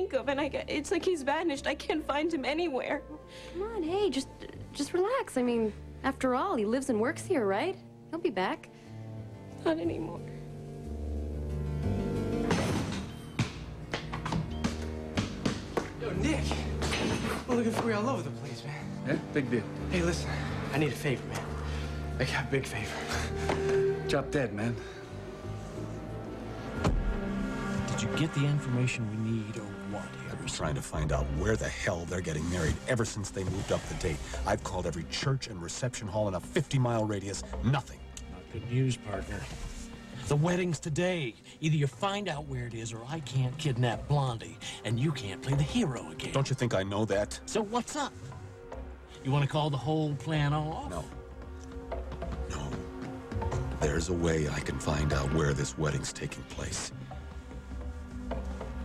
think of, and it's like he's vanished. I can't find him anywhere. Come on, hey, just relax. I mean, after all, he lives and works here, right? He'll be back. Not anymore. Yo, Nick! I'm looking for you all over the place, man. Yeah, big deal. Hey, listen, I need a favor, man. I got a big favor. Drop dead, man. Did you get the information we need or what? I've been trying to find out where the hell they're getting married ever since they moved up the date. I've called every church and reception hall in a 50-mile radius. Nothing. Not good news, partner. The wedding's today. Either you find out where it is or I can't kidnap Blondie, and you can't play the hero again. Don't you think I know that? So what's up? You want to call the whole plan off? No. No. There's a way I can find out where this wedding's taking place.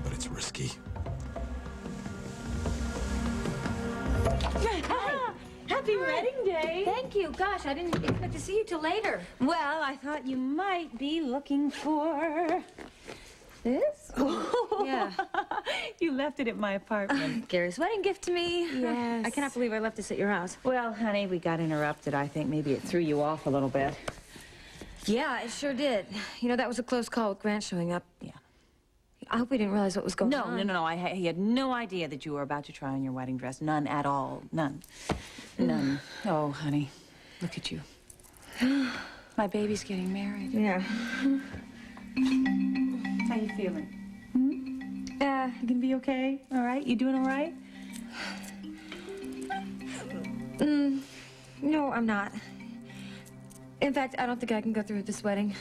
But it's risky. Happy wedding day. Thank you. Gosh, I didn't expect to see you till later. Well, I thought you might be looking for this. Yeah. You left it at my apartment. Gary's wedding gift to me. Yes. I cannot believe I left this at your house. Well, honey, we got interrupted. I think maybe it threw you off a little bit. Yeah, it sure did. You know, that was a close call with Grant showing up. Yeah. I hope he didn't realize what was going on. No. He had no idea that you were about to try on your wedding dress. None at all. None. None. Oh, honey, look at you. My baby's getting married. Yeah. How you feeling? You gonna be okay? All right? You doing all right? No, I'm not. In fact, I don't think I can go through with this wedding.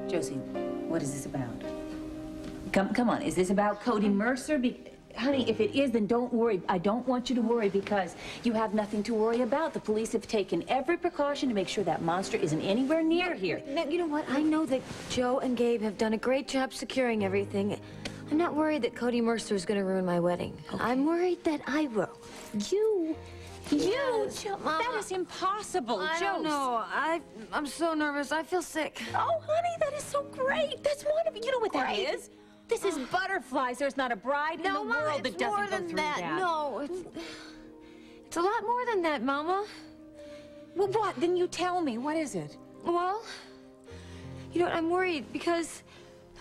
Josie, what is this about? Come on, is this about Cody Mercer? Honey, if it is, then don't worry. I don't want you to worry because you have nothing to worry about. The police have taken every precaution to make sure that monster isn't anywhere near here. Now, you know what? I know that Joe and Gabe have done a great job securing everything. I'm not worried that Cody Mercer is going to ruin my wedding. Okay. I'm worried that I will. You? Mama. That is impossible, I don't know. I'm so nervous. I feel sick. Oh, honey, that is so great. That's wonderful. You know what that is? This is butterflies. There's not a bride in the world that doesn't go through that. No, it's a lot more than that, Mama. Well, what? Then you tell me. What is it? Well, you know what? I'm worried because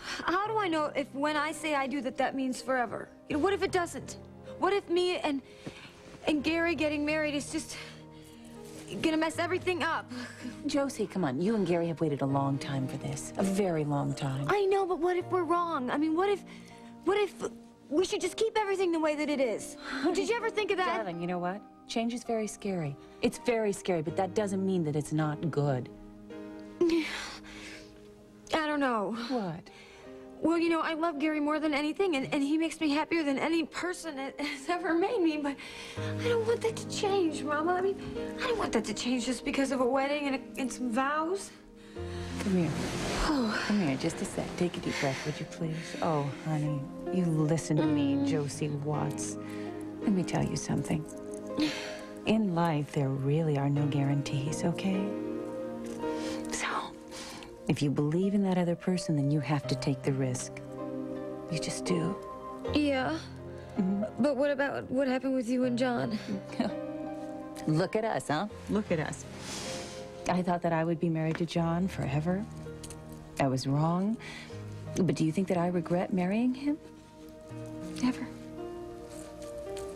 how do I know if when I say I do that means forever? You know, what if it doesn't? What if me and Gary getting married is just gonna mess everything up? Josie, come on. You and Gary have waited a long time for this. A very long time. I know, but what if we're wrong? I mean, what if we should just keep everything the way that it is? Did you ever think of that? Darling, you know what? Change is very scary. It's very scary, but that doesn't mean that it's not good. I don't know. What? Well, you know, I love Gary more than anything, and he makes me happier than any person that has ever made me, but I don't want that to change, Mama. I mean, I don't want that to change just because of a wedding and some vows. Come here. Oh. Come here, just a sec. Take a deep breath, would you please? Oh, honey, you listen to me, Josie Watts. Let me tell you something. In life, there really are no guarantees, okay? So, if you believe in that other person, then you have to take the risk. You just do. Yeah. But what about what happened with you and John? Look at us, huh? Look at us. I thought that I would be married to John forever. I was wrong. But do you think that I regret marrying him? Never.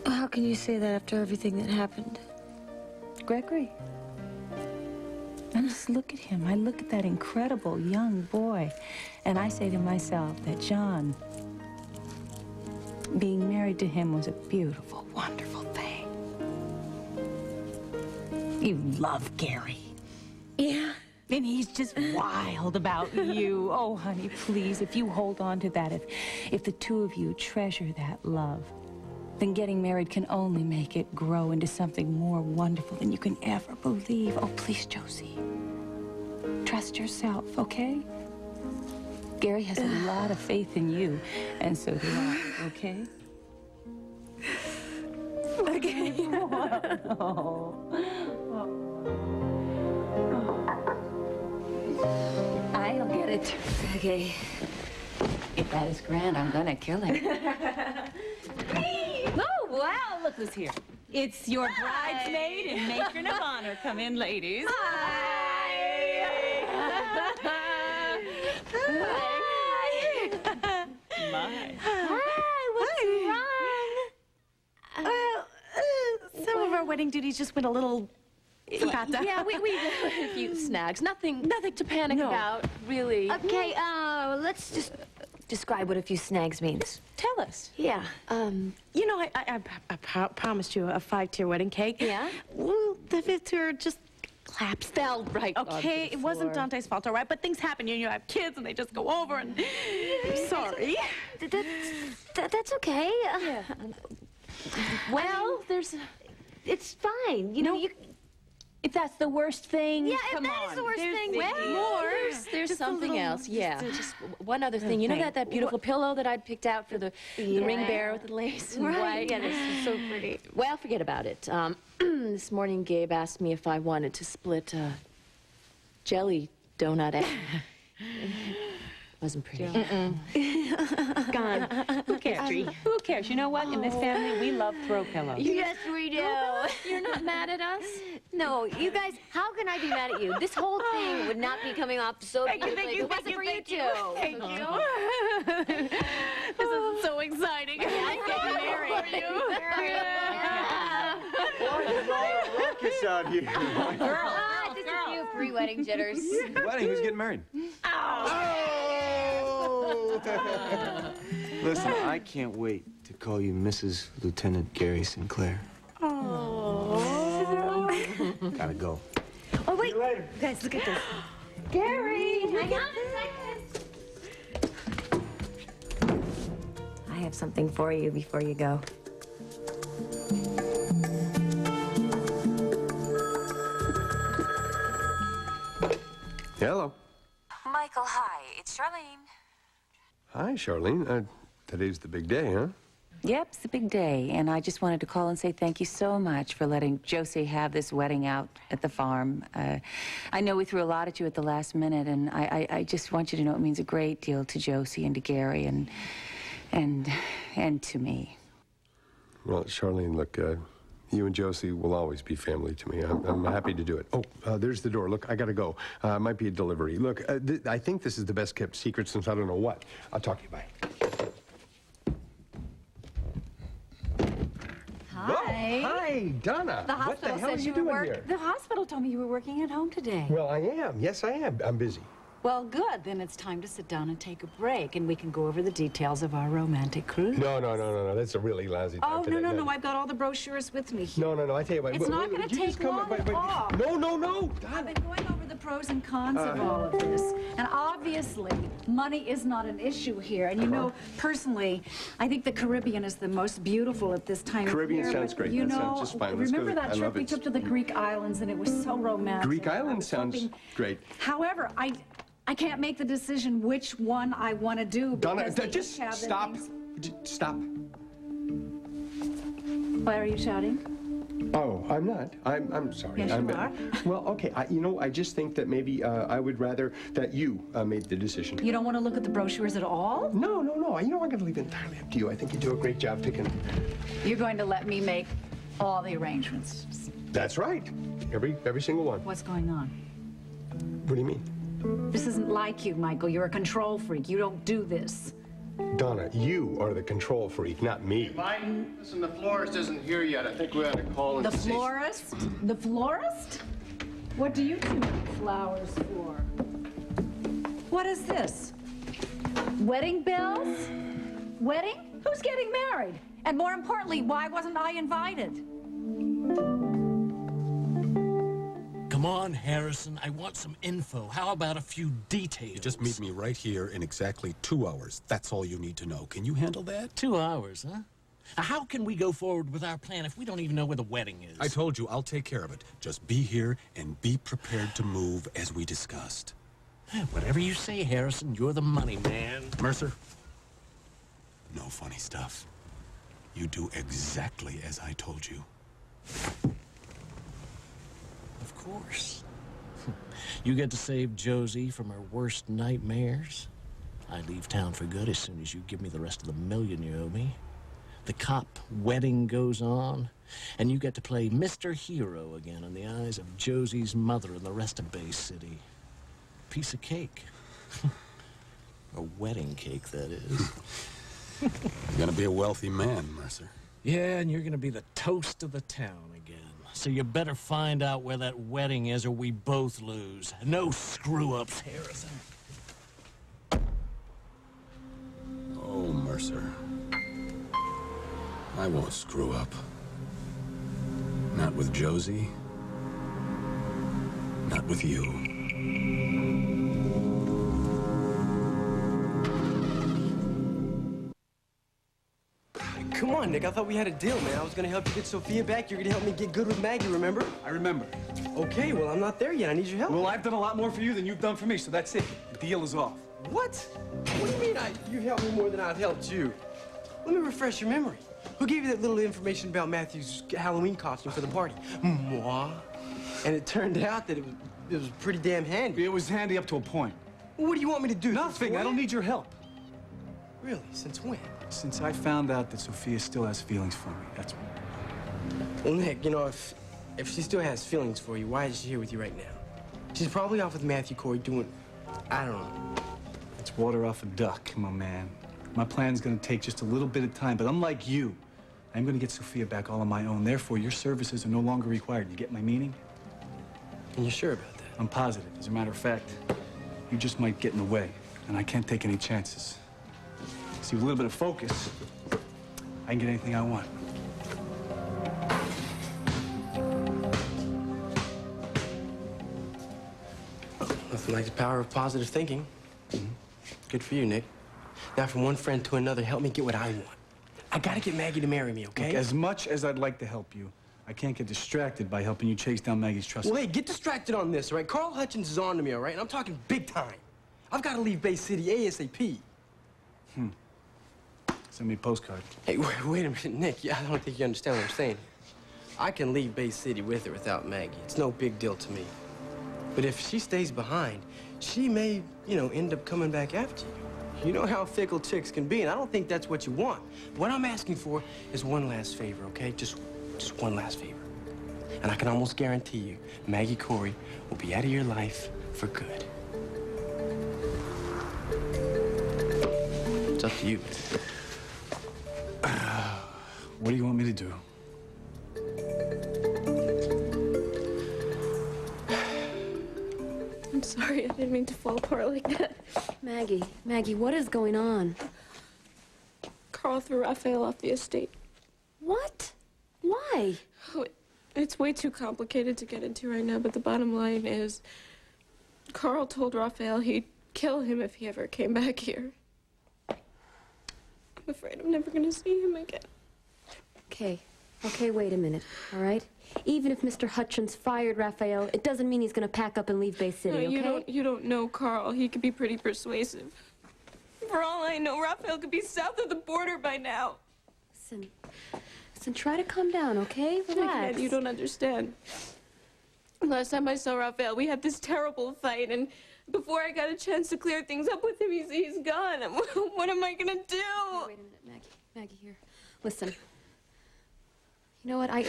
How can you say that after everything that happened? Gregory. I just look at him. I look at that incredible young boy, and I say to myself that John, being married to him was a beautiful, wonderful thing. You love Gary. Yeah. And he's just wild about you. Oh, honey, please, if you hold on to that, if the two of you treasure that love, then getting married can only make it grow into something more wonderful than you can ever believe. Oh, please, Josie. Trust yourself, okay? Gary has a lot of faith in you, and so do I, okay? Okay. I'll get it. Okay. If that is grand, I'm gonna kill him. Oh, wow, look who's here. It's your bridesmaid and matron of honor. Come in, ladies. My. Hi, what's wrong? Some of our wedding duties just went a little... Yeah, we a few snags. Nothing to panic about, really. Okay, let's just describe what a few snags means. Tell us. Yeah. You know, I promised you a 5-tier wedding cake. Yeah? Well, the 5th tier just collapsed. Fell right onto Okay, the it wasn't floor. Dante's fault, all right? But things happen. You have kids, and they just go over, and... I'm sorry. That's okay. Well, there's... It's fine. You know, you... If that's the worst thing, Yeah, if come that is on. the worst thing, There's something else. Yeah, just one other thing. You know Okay. that beautiful pillow that I'd picked out for the ring bearer with the lace and Right. white? Yeah, this is so pretty. Well, forget about it. This morning, Gabe asked me if I wanted to split a jelly donut egg. Wasn't pretty. Gone. Who cares? Who cares? You know what? In this family, we love throw pillows. Yes, we do. You're not mad at us? No, you guys, how can I be mad at you? This whole thing would not be coming off so beautifully if it wasn't for you two. Thank you. This is so exciting. I'm getting married. Ruckus out here. Just a few pre-wedding jitters. Wedding? Who's getting married? Listen, I can't wait to call you Mrs. Lieutenant Gary Sinclair. Gotta go. Oh, wait. See you later. Guys, look at this. Gary! Hang on a second. I have something for you before you go. Hello. Michael, hi. It's Charlene. Hi, Charlene. Today's the big day, huh? Yep, it's a big day, and I just wanted to call and say thank you so much for letting Josie have this wedding out at the farm. I know we threw a lot at you at the last minute, and I just want you to know it means a great deal to Josie and to Gary and to me. Well, Charlene, look, you and Josie will always be family to me. I'm happy to do it. Oh, there's the door. Look, I gotta go. Might be a delivery. Look, I think this is the best kept secret since I don't know what. I'll talk to you. Bye. Hi. Oh, hi, Donna. The what the hospital hell are said you you were doing working. here? The hospital told me you were working at home today. Well, I am. Yes, I am. I'm busy. Well, good. Then it's time to sit down and take a break, and we can go over the details of our romantic cruise. No. That's a really lousy time Oh, today. no. I've got all the brochures with me here. No. I tell you what. It's not going to take long at all. No. I've been going over the pros and cons of all of this. And obviously, money is not an issue here. And you know, personally, I think the Caribbean is the most beautiful at this time Caribbean of year. sounds great. You That know, sounds just fine. Let's go. remember I that trip love we it. took to the Greek islands, and it was so romantic. Greek I island was sounds hoping- great. However, I can't make the decision which one I want to do. Donna, because they just each have the stop. things- Stop. Why are you shouting? Oh, I'm not. I'm sorry. Yes, you are. Well, okay. I just think that maybe I would rather that you made the decision. You don't want to look at the brochures at all? No. I'm going to leave it entirely up to you. I think you do a great job picking. You're going to let me make all the arrangements. That's right. Every single one. What's going on? What do you mean? This isn't like you, Michael. You're a control freak. You don't do this. Donna, you are the control freak, not me. Mike, listen, the florist isn't here yet. I think we ought to call and The see. florist? The florist? What do you two need flowers for? What is this? Wedding bells? Wedding? Who's getting married? And more importantly, why wasn't I invited? Come on, Harrison. I want some info. How about a few details? You just meet me right here in exactly 2 hours. That's all you need to know. Can you handle that? 2 hours, huh? How can we go forward with our plan if we don't even know where the wedding is? I told you, I'll take care of it. Just be here and be prepared to move as we discussed. Whatever you say, Harrison, you're the money man. Mercer, no funny stuff. You do exactly as I told you. Of course. You get to save Josie from her worst nightmares. I leave town for good as soon as you give me the rest of the $1 million you owe me. The cop wedding goes on, and you get to play Mr. Hero again in the eyes of Josie's mother and the rest of Bay City. Piece of cake. A wedding cake, that is. You're gonna be a wealthy man, Mercer. Yeah, and you're gonna be the toast of the town again. So you better find out where that wedding is or we both lose. No screw-ups, Harrison. Oh, Mercer. I won't screw up. Not with Josie. Not with you. Come on, Nick. I thought we had a deal, man. I was gonna help you get Sophia back. You're gonna help me get good with Maggie, remember? I remember. Okay, well, I'm not there yet. I need your help. Well, I've done a lot more for you than you've done for me, so that's it. The deal is off. What? What do you mean you helped me more than I've helped you? Let me refresh your memory. Who gave you that little information about Matthew's Halloween costume for the party? Moi. And it turned out that it was pretty damn handy. It was handy up to a point. Well, what do you want me to do? Nothing. I don't need your help. Really? Since when? Since I found out that Sophia still has feelings for me, that's when. Well, Nick, you know, if she still has feelings for you, why is she here with you right now? She's probably off with Matthew Corey doing, I don't know. It's water off a duck, my man. My plan's gonna take just a little bit of time, but unlike you, I'm gonna get Sophia back all on my own. Therefore, your services are no longer required. You get my meaning? And you're sure about that? I'm positive. As a matter of fact, you just might get in the way, and I can't take any chances. See, with a little bit of focus, I can get anything I want. Nothing like the power of positive thinking. Good for you, Nick. Now, from one friend to another, help me get what I want. I gotta get Maggie to marry me, okay? Look, as much as I'd like to help you, I can't get distracted by helping you chase down Maggie's trust. Well, hey, get distracted on this, all right? Carl Hutchins is on to me, all right? And I'm talking big time. I've got to leave Bay City ASAP. Send me a postcard. Hey, wait a minute, Nick. I don't think you understand what I'm saying. I can leave Bay City with or without Maggie. It's no big deal to me. But if she stays behind, she may, end up coming back after you. You know how fickle chicks can be, and I don't think that's what you want. What I'm asking for is one last favor, okay? Just one last favor. And I can almost guarantee you, Maggie Corey will be out of your life for good. It's up to you. What do you want me to do? I'm sorry, I didn't mean to fall apart like that. Maggie, what is going on? Carl threw Raphael off the estate. What? Why? Oh, it's way too complicated to get into right now, but the bottom line is Carl told Raphael he'd kill him if he ever came back here. I'm afraid I'm never gonna see him again. Okay, wait a minute, all right? Even if Mr. Hutchins fired Raphael, it doesn't mean he's gonna pack up and leave Bay City, okay? You don't know Carl. He could be pretty persuasive. For all I know, Raphael could be south of the border by now. Listen, try to calm down, okay? Relax. You don't understand. Last time I saw Raphael, we had this terrible fight, and before I got a chance to clear things up with him, he's gone. What am I gonna do? Oh, wait a minute, Maggie, here. Listen. You know what, I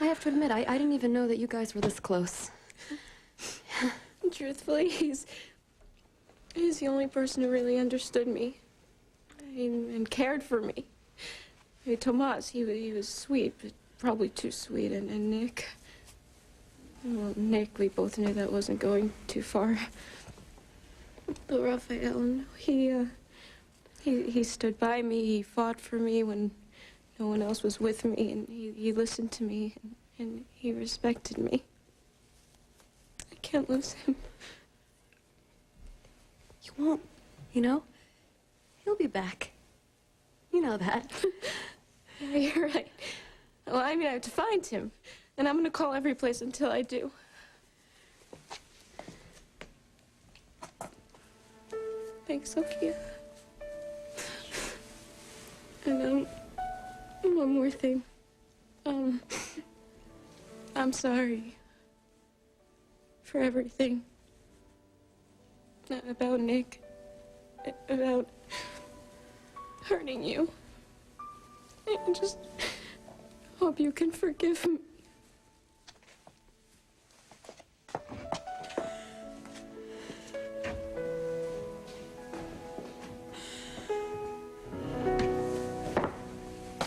have to admit, I didn't even know that you guys were this close. Truthfully, he's the only person who really understood me and cared for me. Hey, Tomas, he was sweet, but probably too sweet. And Nick, well, Nick, we both knew that wasn't going too far. But Raphael, he stood by me. He fought for me when no one else was with me, and he listened to me, and he respected me. can't lose him. You won't, you know? He'll be back. You know that. Yeah, you're right. Well, I mean, I have to find him. And I'm gonna call every place until I do. Thanks, Sophia. And, one more thing. I'm sorry for everything. About Nick. About hurting you. I just hope you can forgive me.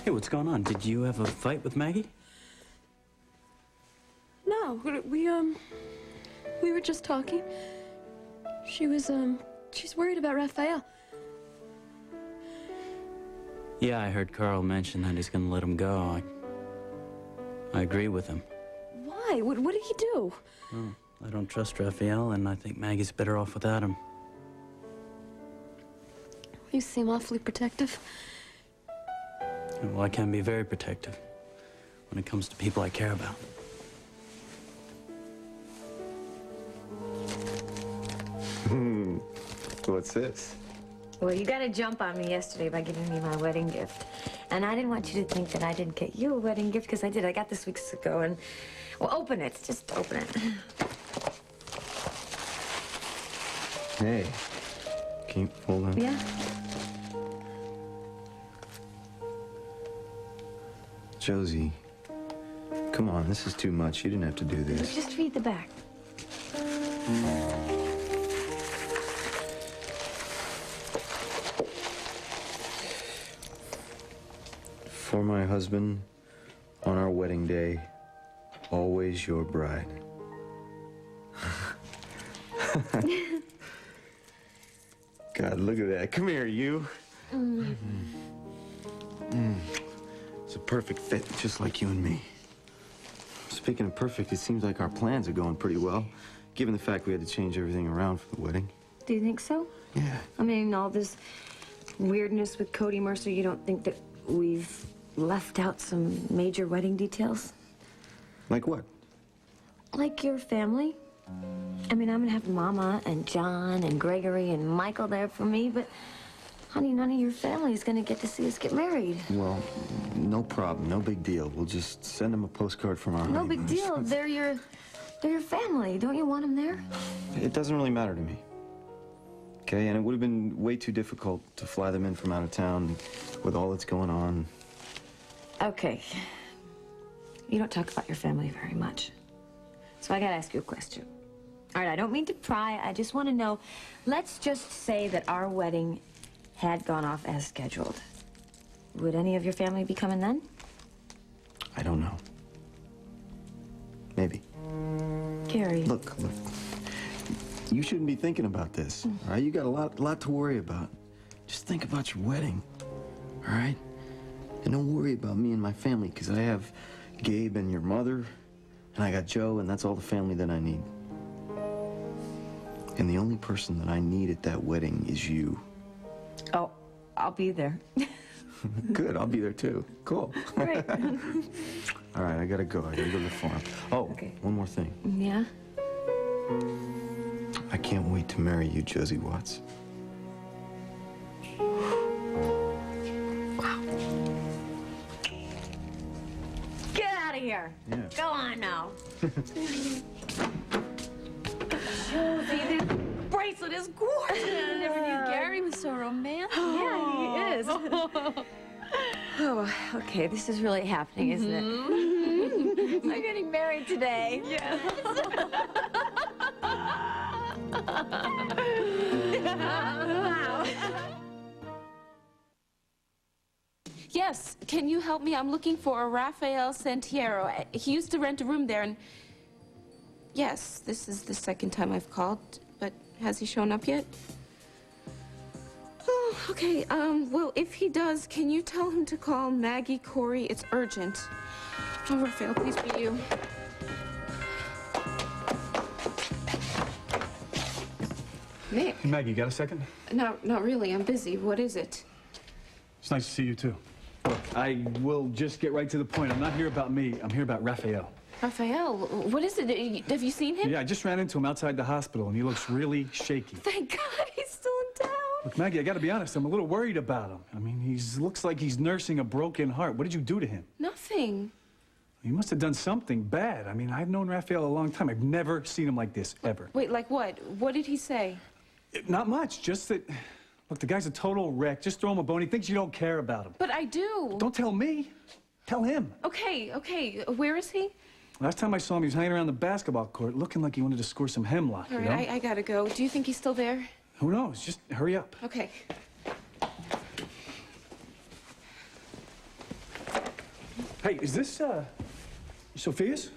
Hey, what's going on? Did you have a fight with Maggie? No, we were just talking. She's worried about Raphael. Yeah, I heard Carl mention that he's gonna let him go. I agree with him. Why? What did he do? Well, I don't trust Raphael, and I think Maggie's better off without him. You seem awfully protective. Well, I can be very protective when it comes to people I care about. What's this? Well, you got a jump on me yesterday by giving me my wedding gift. And I didn't want you to think that I didn't get you a wedding gift, because I did. I got this weeks ago, and... Well, open it. Just open it. Hey. Can you hold on? Yeah? Josie, come on, this is too much. You didn't have to do this. Just read the back. For my husband, on our wedding day, always your bride. God, look at that. Come here, you. It's a perfect fit, just like you and me. Speaking of perfect, it seems like our plans are going pretty well, given the fact we had to change everything around for the wedding. Do you think so? Yeah. I mean, all this weirdness with Cody Mercer, you don't think that we've left out some major wedding details? Like what? Like your family. I mean, I'm gonna have Mama and John and Gregory and Michael there for me, but honey, none of your family is gonna get to see us get married. Well, no problem. No big deal. We'll just send them a postcard from our No big deal. They're your family. Don't you want them there? It doesn't really matter to me. Okay, and it would have been way too difficult to fly them in from out of town with all that's going on. Okay. You don't talk about your family very much. So I gotta ask you a question. All right, I don't mean to pry. I just want to know, let's just say that our wedding had gone off as scheduled. Would any of your family be coming then? I don't know. Maybe. Gary. Look. You shouldn't be thinking about this, all right? You got a lot to worry about. Just think about your wedding, all right? And don't worry about me and my family, because I have Gabe and your mother, and I got Joe, and that's all the family that I need. And the only person that I need at that wedding is you. Oh, I'll be there. Good, I'll be there too. Cool. Great. All right, I gotta go. I gotta go to the farm. Oh, okay. One more thing. Yeah? I can't wait to marry you, Josie Watts. Wow. Get out of here. Yeah. Go on now. Josie, this bracelet is gorgeous. I never knew Gary was so romantic. Yeah, he is. Oh, okay, this is really happening, isn't it? I'm getting married today. Yes. Wow. Yes, can you help me? I'm looking for a Raphael Santiero. He used to rent a room there, and yes, this is the second time I've called, but has he shown up yet? Oh, okay, well, if he does, can you tell him to call Maggie, Corey? It's urgent. Oh, Raphael, please be you. Nick. Hey, Maggie, got a second? Not really. I'm busy. What is it? It's nice to see you, too. Look, I will just get right to the point. I'm not here about me. I'm here about Raphael. Raphael, what is it? Have you seen him? Yeah, I just ran into him outside the hospital, and he looks really shaky. Thank God he's still in town. Look, Maggie, I gotta be honest. I'm a little worried about him. I mean, he looks like he's nursing a broken heart. What did you do to him? Nothing. You must have done something bad. I mean, I've known Raphael a long time. I've never seen him like this, ever. Wait, like what? What did he say? Not much, just that... Look, the guy's a total wreck. Just throw him a bone. He thinks you don't care about him. But I do. Don't tell me. Tell him. Okay. Where is he? Last time I saw him, he was hanging around the basketball court, looking like he wanted to score some hemlock, All you right, know? I gotta go. Do you think he's still there? Who knows? Just hurry up. Okay. Hey, is this, Sophia's?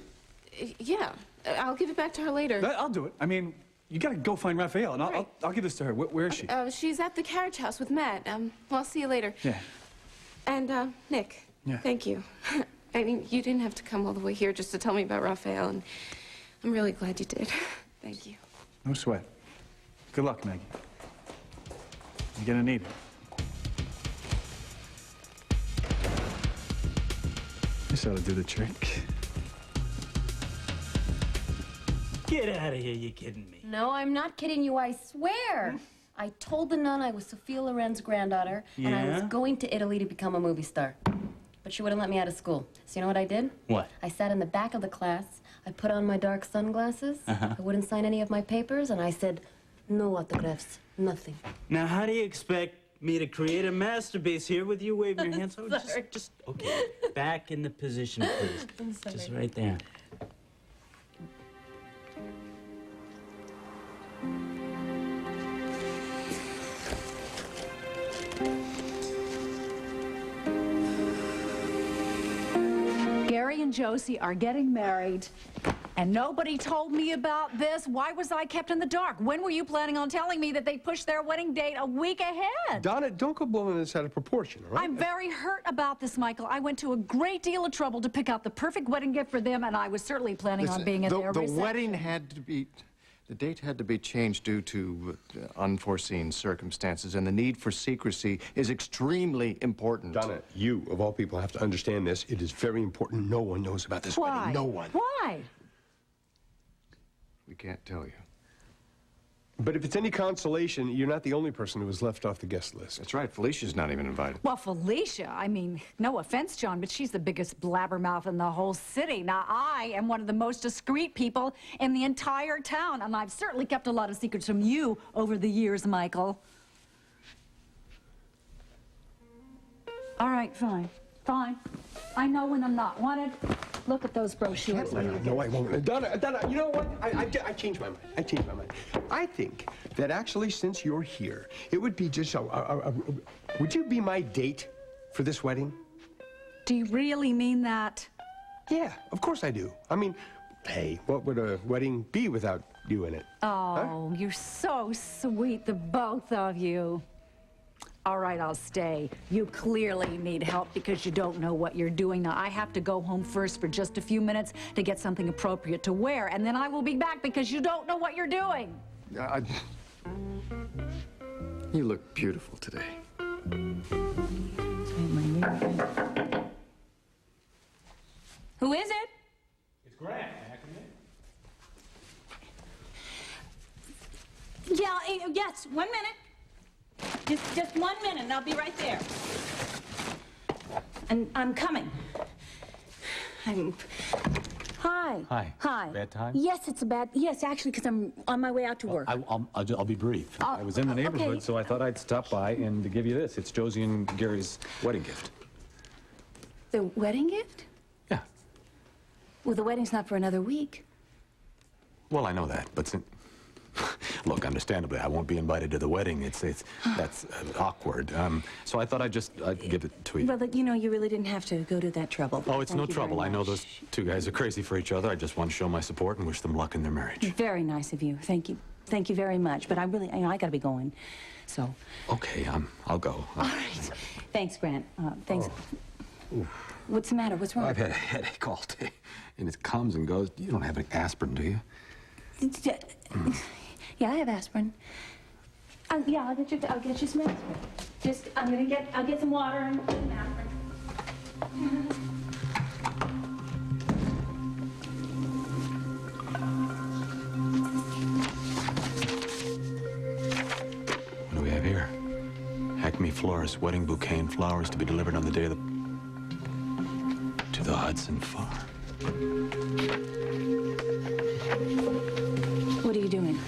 Yeah. I'll give it back to her later. I'll do it. I mean, you gotta go find Raphael, and I'll give this to her. Where is she? She's at the carriage house with Matt. Well, I'll see you later. Yeah. And, Nick. Yeah. Thank you. I mean, you didn't have to come all the way here just to tell me about Raphael, and I'm really glad you did. Thank you. No sweat. Good luck, Maggie. You're gonna need it. This ought to do the trick. Get out of here, you kidding me? No, I'm not kidding you, I swear. I told the nun I was Sophia Loren's granddaughter, and I was Yeah? going to Italy to become a movie star. But she wouldn't let me out of school. So you know what I did? What? I sat in the back of the class, I put on my dark sunglasses, I wouldn't sign any of my papers, and I said, no autographs, nothing. Now, how do you expect me to create a masterpiece here with you waving your hands? Oh, just, okay. Back in the position, please. I'm sorry. Just right there. Gary and Josie are getting married, and nobody told me about this. Why was I kept in the dark? When were you planning on telling me that they pushed their wedding date a week ahead? Donna, don't go blowing this out of proportion, all right? I'm very hurt about this, Michael. I went to a great deal of trouble to pick out the perfect wedding gift for them, and I was certainly planning on being at their reception. The wedding had to be... The date had to be changed due to unforeseen circumstances, and the need for secrecy is extremely important. Donna, you, of all people, have to understand this. It is very important. No one knows about this Why? wedding. No one. Why? We can't tell you. But if it's any consolation, you're not the only person who was left off the guest list. That's right. Felicia's not even invited. Well, Felicia, I mean, no offense, John, but she's the biggest blabbermouth in the whole city. Now, I am one of the most discreet people in the entire town, and I've certainly kept a lot of secrets from you over the years, Michael. All right, fine. Fine. I know when I'm not wanted. Look at those brochures. No, I won't. Donna, you know what? I changed my mind. I changed my mind. I think that actually, since you're here, it would be just would you be my date for this wedding? Do you really mean that? Yeah, of course I do. I mean, hey, what would a wedding be without you in it? Oh, You're so sweet, the both of you. All right, I'll stay. You clearly need help because you don't know what you're doing. Now, I have to go home first for just a few minutes to get something appropriate to wear, and then I will be back because you don't know what you're doing. You look beautiful today. Who is it? It's Grant. May I come in? Yeah, yes, 1 minute. Just 1 minute, and I'll be right there. And I'm coming. Hi. Hi. Hi. Bad time? Yes, it's a bad... Yes, actually, because I'm on my way out to work. I'll be brief. I was in the neighborhood, okay. so I thought I'd stop by and give you this. It's Josie and Gary's wedding gift. The wedding gift? Yeah. Well, the wedding's not for another week. Well, I know that, but since... Look, understandably, I won't be invited to the wedding. That's awkward. So I thought I'd give it to you. Well, you know, you really didn't have to go to that trouble. Oh, it's Thank no you trouble. very I know much. those two guys are crazy for each other. I just want to show my support and wish them luck in their marriage. Very nice of you. Thank you. Thank you very much. But I really, I gotta be going. So. Okay, I'll go. All right. Thanks, Grant. Thanks. What's the matter? What's wrong? I've had a headache all day, and it comes and goes. You don't have any aspirin, do you? Yeah, I have aspirin. Yeah, I'll get you some ice cream. Just, I'll get some water and the bathroom. What do we have here? Acme Florist wedding bouquet and flowers to be delivered on the day of to the Hudson Farm. What are you doing?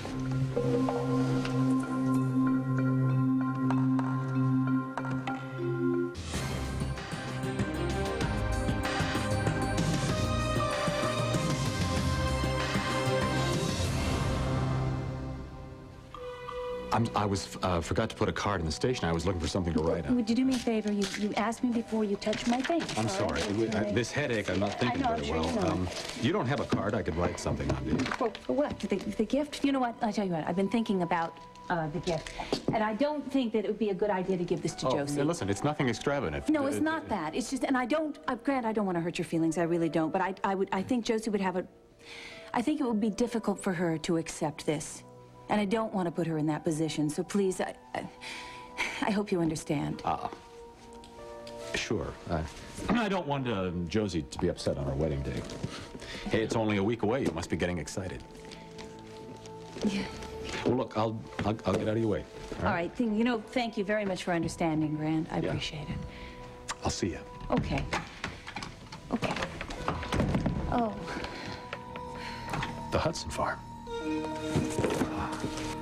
I forgot to put a card in the station. I was looking for something to write on. Would you do me a favor? You asked me before you touched my thing. I'm sorry. This headache, I'm not thinking very well. You don't have a card. I could write something on it. For what? The gift? You know what? I'll tell you what. I've been thinking about the gift. And I don't think that it would be a good idea to give this to Josie. Now listen, it's nothing extravagant. No, it's not that. It's just, and I don't, Grant, I don't want to hurt your feelings. I really don't. But I think Josie would have I think it would be difficult for her to accept this. And I don't want to put her in that position. So please, I hope you understand. Sure. I don't want Josie to be upset on her wedding day. Hey, it's only a week away. You must be getting excited. Yeah. Well, look, I'll get out of your way. All right. You know, thank you very much for understanding, Grant. I appreciate it. I'll see you. Okay. Okay. Oh. The Hudson Farm.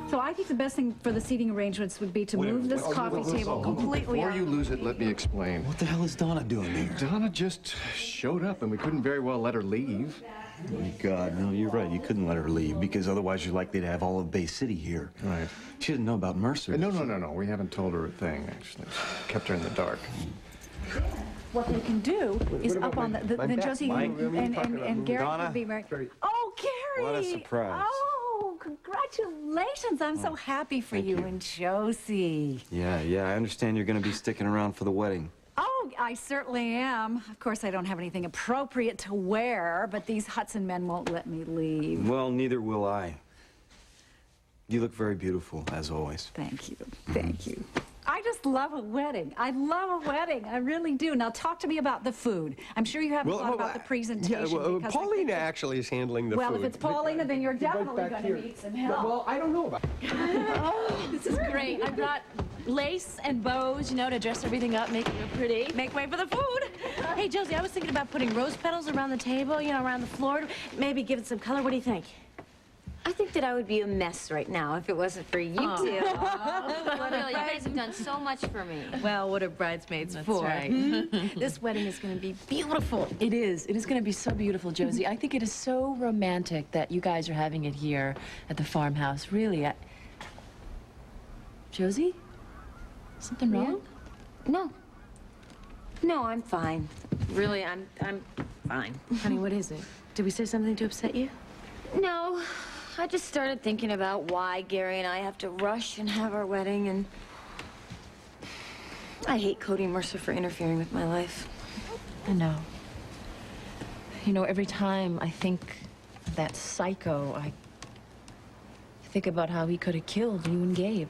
So I think the best thing for the seating arrangements would be to move this coffee table completely Before out. you lose it, let me explain. What the hell is Donna doing here? Donna just showed up, and we couldn't very well let her leave. Oh, God, no, you're right. You couldn't let her leave, because otherwise you're likely to have all of Bay City here. Right. She didn't know about Mercer. No. We haven't told her a thing, actually. Kept her in the dark. What they can do is up on the Josie Mike, and Gary Donna? can be married. Oh, Gary! What a surprise. Oh, congratulations! I'm so happy for you and Josie. Yeah, I understand you're going to be sticking around for the wedding. Oh, I certainly am. Of course, I don't have anything appropriate to wear, but these Hudson men won't let me leave. Well, neither will I. You look very beautiful, as always. Thank you. Thank you. I just love a wedding. I love a wedding. I really do. Now, talk to me about the food. I'm sure you haven't thought about the presentation. Yeah, well, because Paulina actually is handling the food. Well, if it's Paulina, then you're definitely going to need some help. Well, I don't know about Oh, this is great. I brought lace and bows, you know, to dress everything up, make it look pretty. Make way for the food. Hey, Josie, I was thinking about putting rose petals around the table, you know, around the floor. Maybe give it some color. What do you think? I think that I would be a mess right now if it wasn't for you two. Oh. Really, you guys have done so much for me. Well, what are bridesmaids for? Right. This wedding is going to be beautiful. It is. It is going to be so beautiful, Josie. I think it is so romantic that you guys are having it here at the farmhouse. Really, Josie? Something wrong? No. No, I'm fine. Really, I'm fine. Honey, what is it? Did we say something to upset you? No. I just started thinking about why Gary and I have to rush and have our wedding, and I hate Cody Mercer for interfering with my life. I know. You know, every time I think of that psycho, I think about how he could have killed you and Gabe.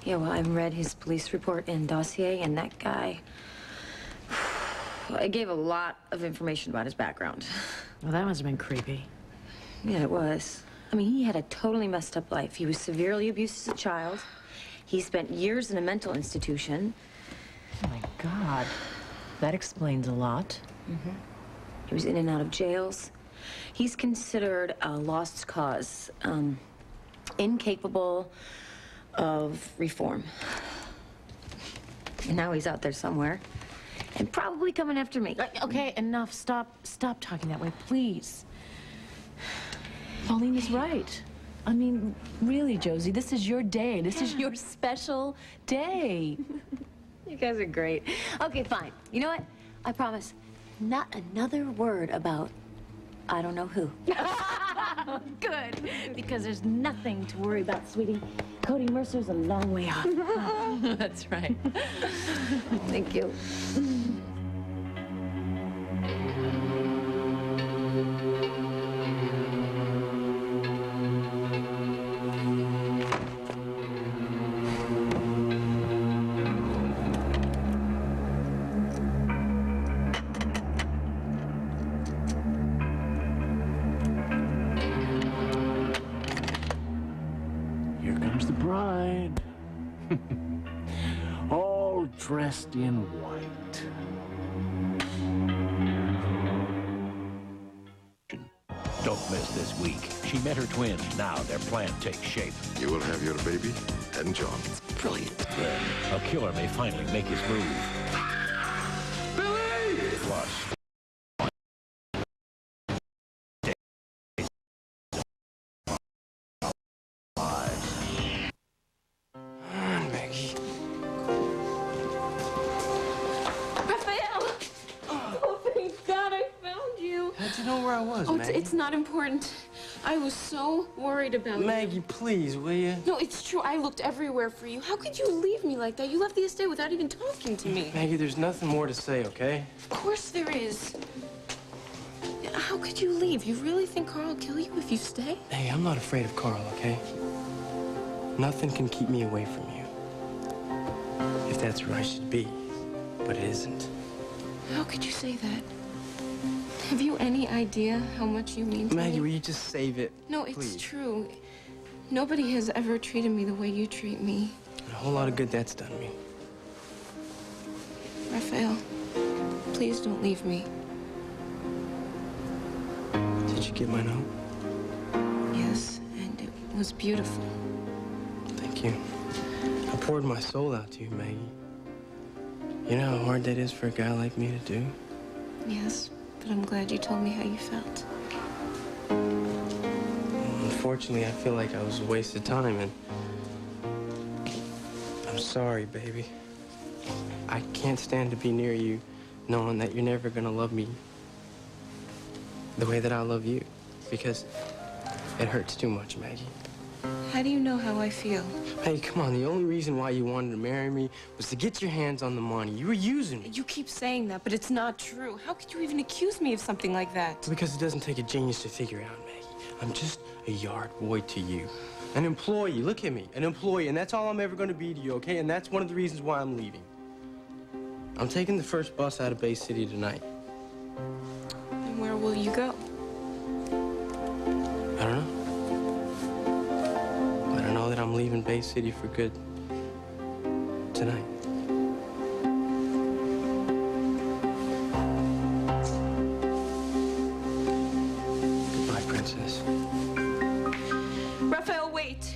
Yeah, well, I read his police report and dossier, and that guy... I gave a lot of information about his background. Well, that must have been creepy. Yeah, it was. I mean, he had a totally messed up life. He was severely abused as a child. He spent years in a mental institution. Oh, my God. That explains a lot. Mm-hmm. He was in and out of jails. He's considered a lost cause, incapable of reform. And now he's out there somewhere, and probably coming after me. Okay, enough. Stop talking that way, please. Paulina's right. I mean, really, Josie, this is your day. This is your special day. You guys are great. Okay, fine. You know what? I promise, not another word about I don't know who. Good, because there's nothing to worry about, sweetie. Cody Mercer's a long way off. That's right. Thank you. bride. All dressed in white. Don't miss this week. She met her twins. Now their plan takes shape. You will have your baby and John. Brilliant. Then a killer may finally make his move. Billy! Plus, Maggie. Raphael! Oh, thank God I found you. How'd you know where I was, Oh, Maggie? it's not important. I was so worried about you. Maggie, please, will you? No, it's true. I looked everywhere for you. How could you leave me like that? You left the estate without even talking to me. Maggie, there's nothing more to say, okay? Of course there is. How could you leave? You really think Carl will kill you if you stay? Hey, I'm not afraid of Carl, okay? Nothing can keep me away from you. If that's where I should be, but it isn't. How could you say that? Have you any idea how much you mean to Maggie, me? will you just save it? No, it's please? true. Nobody has ever treated me the way you treat me. A whole lot of good that's done me. Raphael, please don't leave me. Did you get my note? Yes, and it was beautiful. Thank you. I poured my soul out to you, Maggie. You know how hard that is for a guy like me to do? Yes, but I'm glad you told me how you felt. Unfortunately, I feel like I was a waste of time, and I'm sorry, baby. I can't stand to be near you knowing that you're never gonna love me the way that I love you, because it hurts too much, Maggie. How do you know how I feel? Hey, come on, the only reason why you wanted to marry me was to get your hands on the money. You were using me. You keep saying that, but it's not true. How could you even accuse me of something like that? Because it doesn't take a genius to figure out, Maggie. I'm just a yard boy to you. An employee, look at me, an employee, and that's all I'm ever gonna be to you, okay? And that's one of the reasons why I'm leaving. I'm taking the first bus out of Bay City tonight. And where will you go? I don't know. But I know that I'm leaving Bay City for good tonight. Goodbye, Princess. Raphael, wait.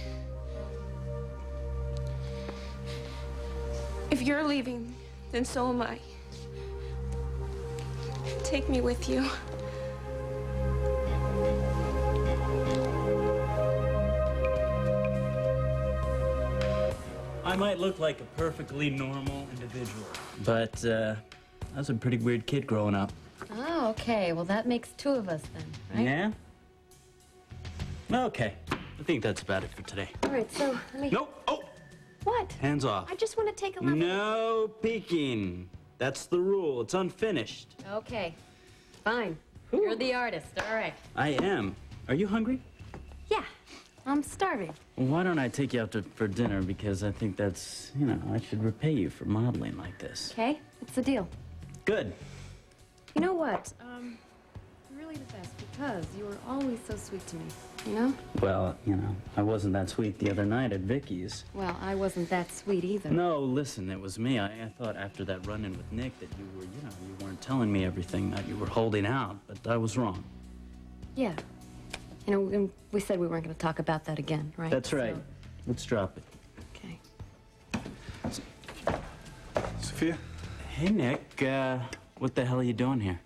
If you're leaving, then so am I. Take me with you. I might look like a perfectly normal individual, but I was a pretty weird kid growing up. Oh, okay. Well, that makes two of us then, right? Yeah? Okay. I think that's about it for today. All right, so let me... Nope. Oh! What? Hands off. I just want to take a look. No peeking. That's the rule. It's unfinished. Okay. Fine. You're the artist. All right. I am. Are you hungry? Yeah. I'm starving. Well, why don't I take you out for dinner? Because I think that's, I should repay you for modeling like this. Okay? It's the deal. Good. You know what? You're really the best because you were always so sweet to me. You know? Well, I wasn't that sweet the other night at Vicky's. Well, I wasn't that sweet either. No, listen, it was me. I thought after that run-in with Nick that you were, you weren't telling me everything that you were holding out, but I was wrong. Yeah. We said we weren't going to talk about that again, right? That's right. So... Let's drop it. Okay. Sophia? Hey, Nick. What the hell are you doing here?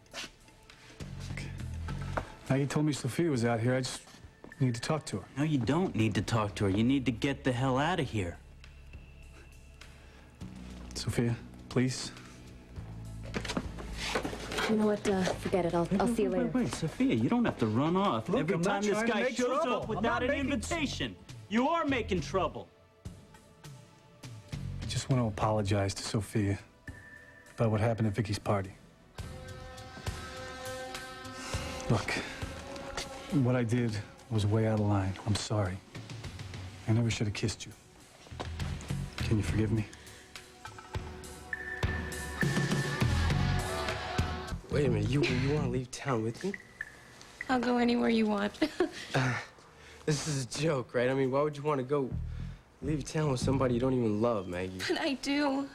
Maggie told me Sophia was out here. I just need to talk to her. No, you don't need to talk to her. You need to get the hell out of here. Sophia, please. You know what? Forget it. I'll see you later. Wait, Sophia, you don't have to run off Look, every I'm time not this trying to guy make shows trouble. up I'm without not an making- invitation. You are making trouble. I just want to apologize to Sophia about what happened at Vicky's party. Look, what I did was way out of line. I'm sorry. I never should have kissed you. Can you forgive me? Wait a minute, you want to leave town with me? I'll go anywhere you want. This is a joke, right? I mean, why would you want to go Leave town with somebody you don't even love, Maggie. But I do.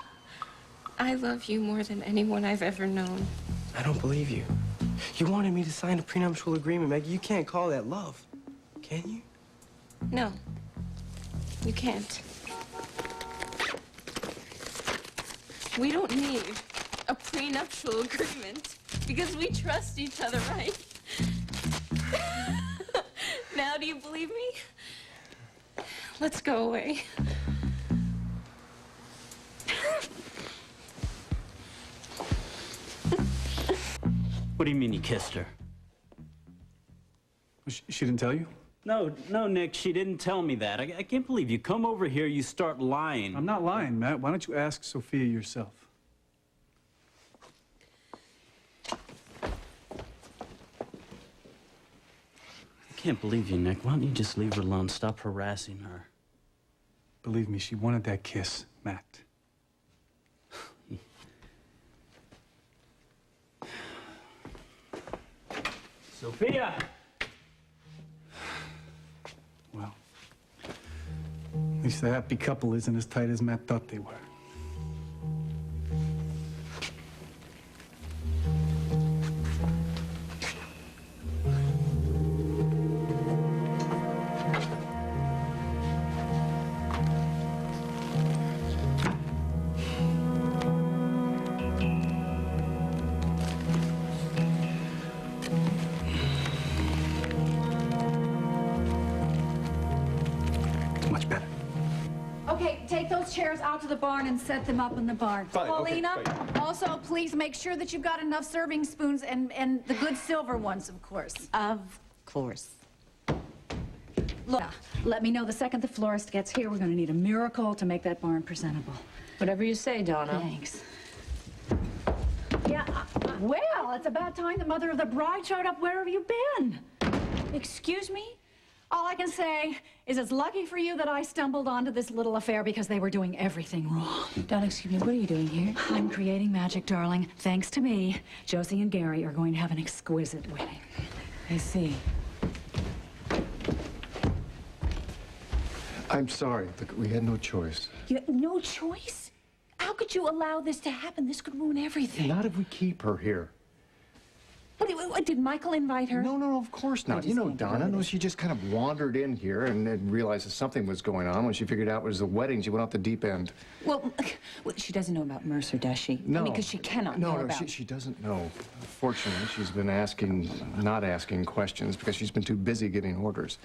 I love you more than anyone I've ever known. I don't believe you. You wanted me to sign a prenuptial agreement, Maggie. You can't call that love, can you? No, you can't. We don't need a prenuptial agreement because we trust each other, right? Now, do you believe me? Let's go away. What do you mean you kissed her? She didn't tell you? No, Nick, she didn't tell me that. I can't believe you come over here, you start lying. I'm not lying, Matt. Why don't you ask Sophia yourself? I can't believe you, Nick. Why don't you just leave her alone? Stop harassing her. Believe me, she wanted that kiss, Matt. Sophia! Well, at least the happy couple isn't as tight as Matt thought they were. Much better. Okay, take those chairs out to the barn and set them up in the barn. Fine, okay, Paulina, fine. also please make sure that you've got enough serving spoons and the good silver ones, of course. Of course. Look, let me know the second the florist gets here. We're going to need a miracle to make that barn presentable. Whatever you say, Donna. Thanks. Yeah, well, it's about time the mother of the bride showed up. Where have you been? Excuse me? All I can say is it's lucky for you that I stumbled onto this little affair because they were doing everything wrong. Donna, excuse me, what are you doing here? I'm creating magic, darling. Thanks to me, Josie and Gary are going to have an exquisite wedding. I see. I'm sorry. Look, we had no choice. You had no choice? How could you allow this to happen? This could ruin everything. Not if we keep her here. What, did Michael invite her? No, of course not. You know Donna. No, she just kind of wandered in here and then realized that something was going on. When she figured out it was the wedding, she went off the deep end. Well, she doesn't know about Mercer, does she? No. I mean, because she cannot know about... No, she doesn't know. Fortunately, she's been not asking questions because she's been too busy getting orders.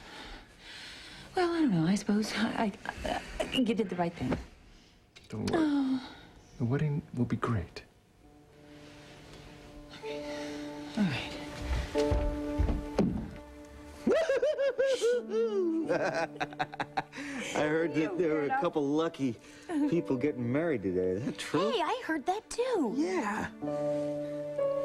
Well, I don't know. I suppose you did the right thing. Don't worry. The wedding will be great. All right. I heard that there were a couple lucky people getting married today. Is that true? Hey, I heard that too. Yeah.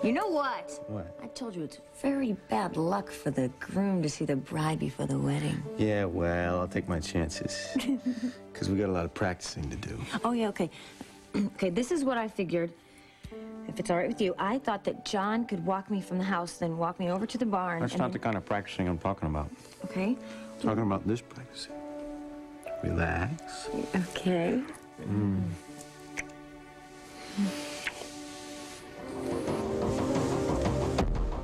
You know what? What? I told you it's very bad luck for the groom to see the bride before the wedding. Yeah, well, I'll take my chances. Because we got a lot of practicing to do. Oh, yeah, okay. Okay, this is what I figured. If it's all right with you, I thought that John could walk me from the house, then walk me over to the barn. That's not the kind of practicing I'm talking about. Okay. I'm talking about this practicing. Relax. Okay.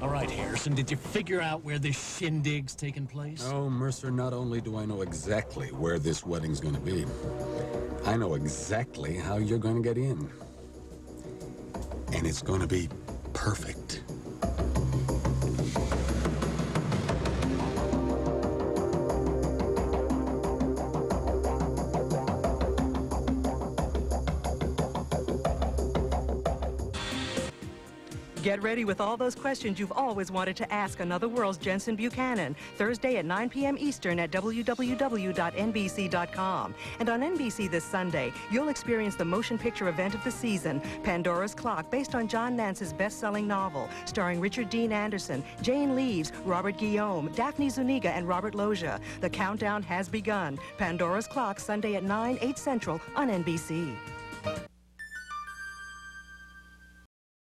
All right, Harrison, did you figure out where this shindig's taking place? Oh, Mercer, not only do I know exactly where this wedding's going to be, I know exactly how you're going to get in. And it's going to be perfect. Get ready with all those questions you've always wanted to ask Another World's Jensen Buchanan, Thursday at 9 p.m. Eastern at www.nbc.com. And on NBC this Sunday, you'll experience the motion picture event of the season, Pandora's Clock, based on John Nance's best-selling novel, starring Richard Dean Anderson, Jane Leaves, Robert Guillaume, Daphne Zuniga, and Robert Loggia. The countdown has begun. Pandora's Clock, Sunday at 9, 8 Central on NBC.